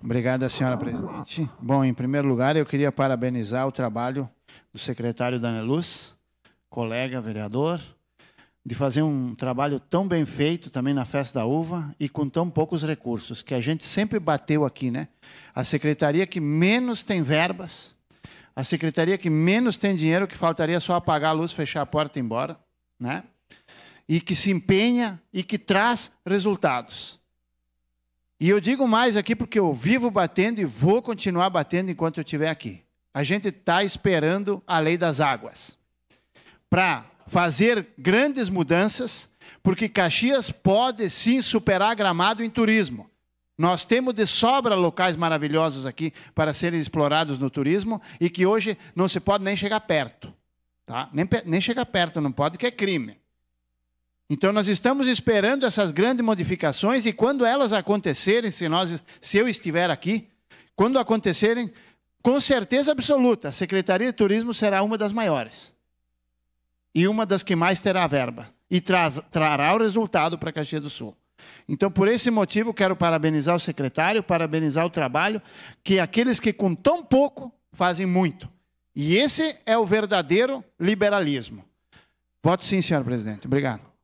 Obrigado, senhora presidente. Bom, em primeiro lugar, eu queria parabenizar o trabalho do secretário Daniel Luz, colega vereador, de fazer um trabalho tão bem feito também na Festa da Uva e com tão poucos recursos, que a gente sempre bateu aqui, né? A secretaria que menos tem verbas, a secretaria que menos tem dinheiro, que faltaria só apagar a luz, fechar a porta e ir embora, né? E que se empenha e que traz resultados. E eu digo mais aqui porque eu vivo batendo e vou continuar batendo enquanto eu estiver aqui. A gente está esperando a lei das águas para fazer grandes mudanças, porque Caxias pode sim superar Gramado em turismo. Nós temos de sobra locais maravilhosos aqui para serem explorados no turismo e que hoje não se pode nem chegar perto. Tá? Nem chegar perto, não pode, que é crime. Então nós estamos esperando essas grandes modificações e quando elas acontecerem, se eu estiver aqui, quando acontecerem, com certeza absoluta, a Secretaria de Turismo será uma das maiores. E uma das que mais terá verba. E trará o resultado para Caxias do Sul. Então, por esse motivo, quero parabenizar o secretário, parabenizar o trabalho, que aqueles que com tão pouco fazem muito. E esse é o verdadeiro liberalismo. Voto sim, senhor presidente. Obrigado.